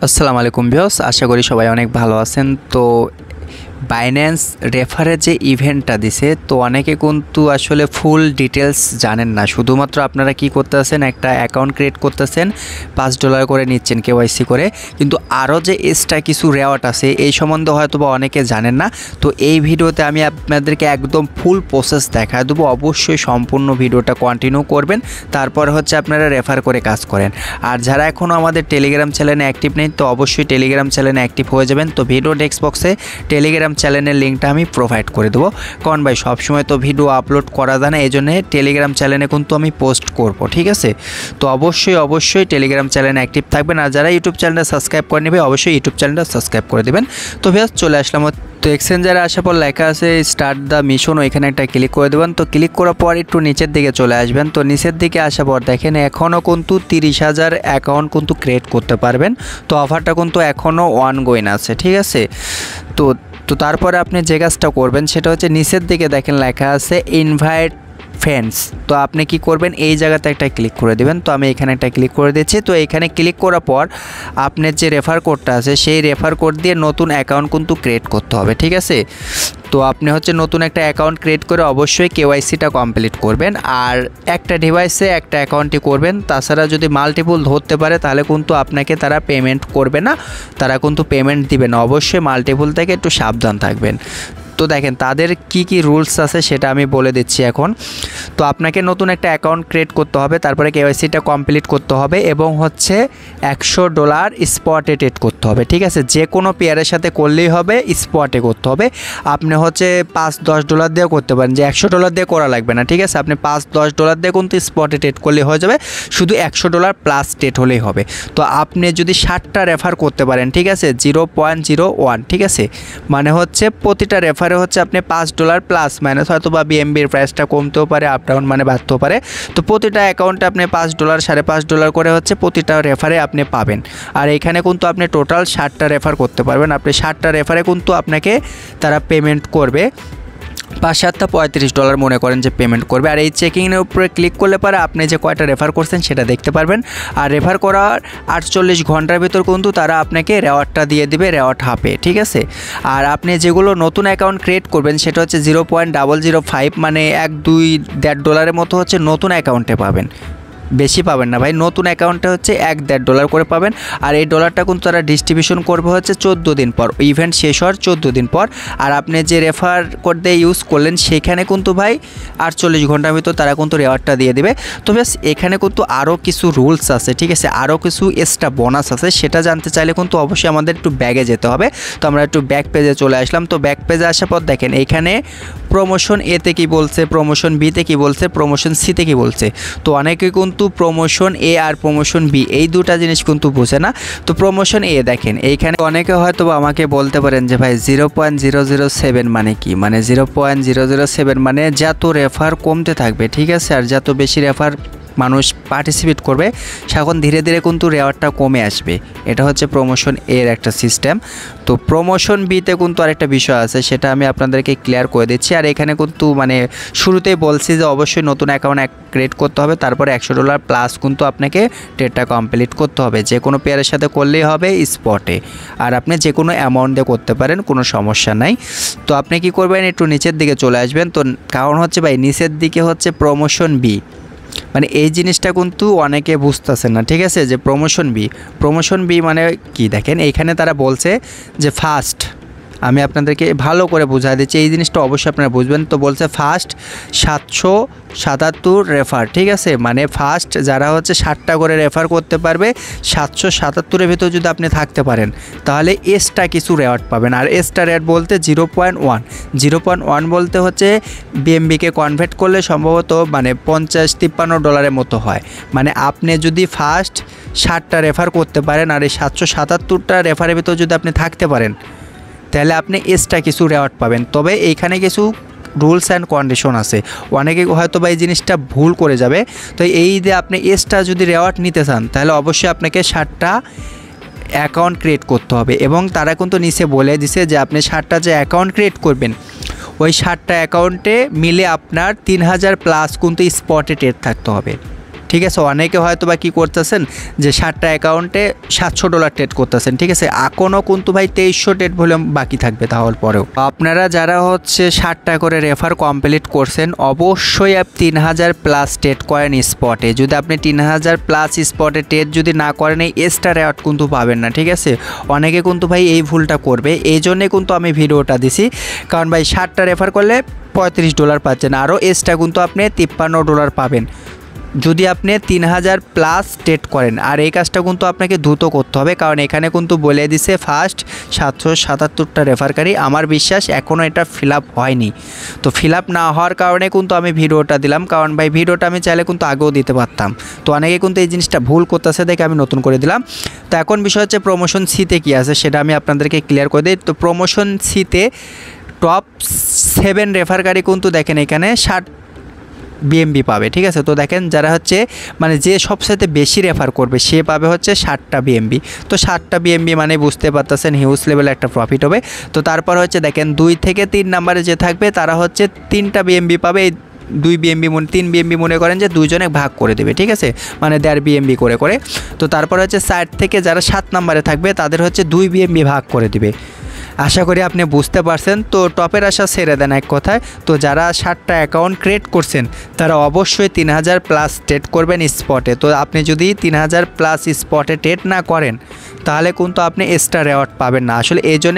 আসসালামু আলাইকুম ভিউয়ার্স, আশা করি সবাই অনেক ভালো আছেন। তো বাইন্যান্স রেফারের যে ইভেন্টটা দিছে, তো অনেকে কিন্তু আসলে ফুল ডিটেলস জানেন না। শুধুমাত্র আপনারা কি করতেছেন, একটা অ্যাকাউন্ট ক্রিয়েট করতেছেন, $5 করে নিচ্ছেন কেওয়াইসি করে, কিন্তু আরও যে এক্সট্রা কিছু রেওয়ার্ড আছে এই সম্বন্ধে হয়তো বা অনেকে জানেন না। তো এই ভিডিওতে আমি আপনাদেরকে একদম ফুল প্রসেস দেখায় দেবো। অবশ্যই সম্পূর্ণ ভিডিওটা কন্টিনিউ করবেন, তারপর হচ্ছে আপনারা রেফার করে কাজ করেন। আর যারা এখনও আমাদের টেলিগ্রাম চ্যানেলে অ্যাক্টিভ নেই, তো অবশ্যই টেলিগ্রাম চ্যানেলে অ্যাক্টিভ হয়ে যাবেন। তো ভিডিও ডেস্ক বক্সে টেলিগ্রাম চ্যানেলের লিঙ্কটা আমি প্রোভাইড করে দেবো, কারণ ভাই সবসময় তো ভিডিও আপলোড করা যায় না, এই জন্যে টেলিগ্রাম চ্যানেলে কিন্তু আমি পোস্ট করব, ঠিক আছে? তো অবশ্যই টেলিগ্রাম চ্যানেলে অ্যাক্টিভ থাকবেন। আর যারা ইউটিউব চ্যানেলটা সাবস্ক্রাইব করে নেবে, অবশ্যই ইউটিউব চ্যানেলটা সাবস্ক্রাইব করে দেবেন। তো ভিউয়ার্স চলে আসলাম। তো এক্সচেঞ্জারে আসার পর লেখা আছে স্টার্ট দ্য মিশন, ওইখানে একটা ক্লিক করে দেবেন। তো ক্লিক করার পর একটু নিচের দিকে চলে আসবেন। তো নিচের দিকে আসার পর দেখেন এখনও কিন্তু 30,000 অ্যাকাউন্ট কিন্তু ক্রিয়েট করতে পারবেন। তো অফারটা কিন্তু এখনও অনগোয়িং আছে, ঠিক আছে? তো তারপরে আপনি যে কাজটা করবেন সেটা হচ্ছে নিচের দিকে দেখেন লেখা আছে ইনভাইট ফ্রেন্ডস। তো আপনি কি করবেন, এই জায়গাতে একটা ক্লিক করে দেবেন। তো আমি এখানে একটা ক্লিক করে দিচ্ছি। তো এখানে ক্লিক করার পর আপনার যে রেফার কোডটা আছে সেই রেফার কোড দিয়ে নতুন অ্যাকাউন্ট কিন্তু ক্রিয়েট করতে হবে, ঠিক আছে? তো আপনি হচ্ছে নতুন একটা অ্যাকাউন্ট ক্রিয়েট করে অবশ্যই কেওয়াইসিটা কমপ্লিট করবেন। আর একটা ডিভাইসে একটা অ্যাকাউন্টই করবেন। তাছাড়া যদি মাল্টিপল ধরতে পারে তাহলে কিন্তু আপনাকে তারা পেমেন্ট করবে না, তারা কিন্তু পেমেন্ট দিবে না। অবশ্যই মাল্টিপল থেকে একটু সাবধান থাকবেন। তো দেখেন তাদের কি রুলস আছে সেটা আমি বলে দিচ্ছি এখন। তো আপনাকে নতুন একটা অ্যাকাউন্ট ক্রিয়েট করতে হবে, তারপরে কেওয়াইসিটা কমপ্লিট করতে হবে এবং হচ্ছে $100 স্পটে ট্রেড করতে হবে, ঠিক আছে? যে কোনো পেয়ারের সাথে করলেই হবে, স্পটে করতে হবে। আপনি হচ্ছে $5-10 দিয়েও করতে পারেন, যে $100 দিয়ে করা লাগবে না, ঠিক আছে? আপনি $5-10 দিয়ে কিন্তু স্পটে ট্রেড করলেই হয়ে যাবে, শুধু $100 প্লাস ট্রেড হলেই হবে। তো আপনি যদি 60টা রেফার করতে পারেন, ঠিক আছে, 0.01, ঠিক আছে, মানে হচ্ছে প্রতিটা রেফারে হচ্ছে আপনি $5 প্লাস মাইনাস, হয়তো বা বিএমবির প্রাইসটা কমতেও পারে, আপ ডাউন মানে বাড়তেও পারে। তো প্রতিটা অ্যাকাউন্টে আপনি $5, $5.5 করে হচ্ছে প্রতিটা রেফারে আপনি পাবেন। আর এখানে কিন্তু আপনি টোটাল 60টা রেফার করতে পারবেন। আপনি 60টা রেফারে কিন্তু আপনাকে তারা পেমেন্ট করবে 5-7টা $35 মনে করেন যে পেমেন্ট করবে। আর এই চেকিংয়ের উপরে ক্লিক করলে পরে আপনি যে কয়টা রেফার করছেন সেটা দেখতে পারবেন। আর রেফার করার 48 ঘন্টার ভিতর কিন্তু তারা আপনাকে রেওয়ার্ডটা দিয়ে দিবে, রেওয়ার্ড হাফে, ঠিক আছে? আর আপনি যেগুলো নতুন অ্যাকাউন্ট ক্রিয়েট করবেন সেটা হচ্ছে 0.005, মানে $1-2.5 মতো হচ্ছে নতুন অ্যাকাউন্টে পাবেন, বেশি পাবেন না ভাই। নতুন অ্যাকাউন্টে হচ্ছে $1-1.5 করে পাবেন। আর এই ডলারটা কিন্তু তারা ডিস্ট্রিবিউশন করবে হচ্ছে 14 দিন পর, ইভেন্ট শেষ হওয়ার 14 দিন পর। আর আপনি যে রেফার কোড দিয়ে ইউজ করলেন সেখানে কিন্তু ভাই 48 ঘন্টার ভিতর তারা কিন্তু রেওয়ার্ডটা দিয়ে দেবে। তো বেশ এখানে কিন্তু আরও কিছু রুলস আছে, ঠিক আছে, আরও কিছু এক্সট্রা বোনাস আছে। সেটা জানতে চাইলে কিন্তু অবশ্যই আমাদের একটু ব্যাগে যেতে হবে। তো আমরা একটু ব্যাক পেজে চলে আসলাম। তো ব্যাক পেজে আসার পর দেখেন এইখানে প্রমোশন এতে কি বলছে, প্রমোশন বিতে কি বলছে, প্রমোশন সিতে কি বলছে। তো অনেকে কিন্তু প্রমোশন এ আর প্রমোশন বি এই দুটা জিনিস কিন্তু বোঝে না। তো প্রমোশন এ দেখেন এইখানে অনেকে হয়তো আমাকে বলতে পারেন যে ভাই 0.007 মানে কি, মানে 0.007 মানে যত রেফার কমতে থাকবে, ঠিক আছে, আর যত বেশি রেফার মানুষ পার্টিসিপেট করবে সেখন ধীরে ধীরে কিন্তু রেওয়ার্ডটা কমে আসবে। এটা হচ্ছে প্রমোশন এর একটা সিস্টেম। তো প্রমোশন বিতে কিন্তু আরেকটা বিষয় আছে, সেটা আমি আপনাদেরকে ক্লিয়ার করে দিচ্ছি। আর এখানে কিন্তু মানে শুরুতেই বলছি যে অবশ্যই নতুন অ্যাকাউন্ট ক্রিয়েট করতে হবে, তারপরে $100 প্লাস কিন্তু আপনাকে ট্রেডটা কমপ্লিট করতে হবে। যে কোনো পেয়ারের সাথে করলেই হবে স্পটে। আর আপনি যে কোনো অ্যামাউন্ট দিয়ে করতে পারেন, কোনো সমস্যা নাই। তো আপনি কি করবেন, একটু নিচের দিকে চলে আসবেন। তো কারণ হচ্ছে ভাই নিচের দিকে হচ্ছে প্রমোশন বি, মানে এই জিনিসটা কিন্তু অনেকে বুঝতেছে না, ঠিক আছে? যে প্রমোশন বি মানে কি দেখেন এইখানে তারা বলছে যে ফার্স্ট, আমি আপনাদেরকে ভালো করে বুঝাই দিচ্ছি, এই জিনিসটা অবশ্যই আপনারা বুঝবেন। তো বলছে ফার্স্ট 777 রেফার, ঠিক আছে, মানে ফার্স্ট যারা হচ্ছে 60টা করে রেফার করতে পারবে 777-এর ভিতর যদি আপনি থাকতে পারেন তাহলে এক্সট্রা কিছু রেওয়ার্ড পাবেন। আর এক্সট্রা রেওয়ার্ড বলতে 0.1 বলতে হচ্ছে বিএমবিকে কনভার্ট করলে সম্ভবত মানে $50-53 মতো হয়। মানে আপনি যদি ফার্স্ট 60টা রেফার করতে পারেন আর এই 777টা রেফারের ভিতর যদি আপনি থাকতে পারেন তাহলে আপনি এক্সট্রা কিছু রেওয়ার্ড পাবেন। তবে এইখানে কিছু রুলস অ্যান্ড কন্ডিশন আছে, অনেকে হয়তো বা এই জিনিসটা ভুল করে যাবে। তো এই যে আপনি এক্সট্রা যদি রেওয়ার্ড নিতে চান তাহলে অবশ্যই আপনাকে 60টা অ্যাকাউন্ট ক্রিয়েট করতে হবে। এবং তারা কিন্তু নিচে বলে দিছে যে আপনি 60টা যে অ্যাকাউন্ট ক্রিয়েট করবেন ওই 60টা অ্যাকাউন্টে মিলে আপনার 3000 প্লাস কিন্তু স্পটে ট্রেড থাকতে হবে, ঠিক আছে। অনেকে হয়তো বা কী করতেছেন যে 60টা অ্যাকাউন্টে $700 ট্রেড করতেছেন, ঠিক আছে। এখনও কিন্তু ভাই 2300 ট্রেড ভলিউম বাকি থাকবে। তাহলে পরেও আপনারা যারা হচ্ছে 60টা করে রেফার কমপ্লিট করছেন অবশ্যই 3000+ ট্রেড করেন স্পটে। যদি আপনি 3000+ স্পটে ট্রেড যদি না করেন এই এক্সট্রা রেওয়ার্ড কিন্তু পাবেন না, ঠিক আছে। অনেকে কিন্তু ভাই এই ভুলটা করবে, এই জন্যে কিন্তু আমি ভিডিওটা দিছি। কারণ ভাই 60টা রেফার করলে $35 পাচ্ছেন, আরও এক্সট্রা কিন্তু আপনি $53 পাবেন যদি আপনি 3000+ ট্রেড করেন। আর এই কাজটা কিন্তু আপনাকে দ্রুত করতে হবে, কারণ এখানে কিন্তু বলে দিছে ফার্স্ট 777টা রেফারকারী। আমার বিশ্বাস এখনও এটা ফিল আপ হয়নি। তো ফিল আপ না হওয়ার কারণে কিন্তু আমি ভিডিওটা দিলাম, কারণ ভাই ভিডিওটা আমি চাইলে কিন্তু আগেও দিতে পারতাম। তো অনেকে কিন্তু এই জিনিসটা ভুল করতেছে দেখে আমি নতুন করে দিলাম। তো এখন বিষয় হচ্ছে প্রমোশন সিতে কী আছে সেটা আমি আপনাদেরকে ক্লিয়ার করে দিই। তো প্রমোশন সিতে টপ 7 রেফারকারী কিন্তু দেখেন এখানে 60 BMB পাবে, ঠিক আছে। তো দেখেন যারা হচ্ছে মানে যে সবসাথে বেশি রেফার করবে সে পাবে হচ্ছে 60টা BMB। তো 60টা BMB মানে বুঝতে পারতেছেন হিউজ লেভেলে একটা প্রফিট হবে। তো তারপর হচ্ছে দেখেন 2 থেকে 3 নাম্বারে যে থাকবে তারা হচ্ছে 3টা BMB পাবে। এই 3 BMB মনে করেন যে দুইজনে ভাগ করে দেবে, ঠিক আছে, মানে 1.5 BMB করে করে। তো তারপর হচ্ছে 4 থেকে যারা 7 নাম্বারে থাকবে তাদের হচ্ছে 2 BMB ভাগ করে দিবে। আশা করি আপনি বুঝতে পারছেন। তো টপের আশা ছেড়ে দেন এক কথায়। তো যারা 60টা অ্যাকাউন্ট ক্রিয়েট করছেন তারা অবশ্যই 3000+ ট্রেড করবেন স্পটে। তো আপনি যদি 3000+ স্পটে ট্রেড না করেন তাহলে কিন্তু আপনি এক্সট্রা রেওয়ার্ড পাবেন না। আসলে এই জন্য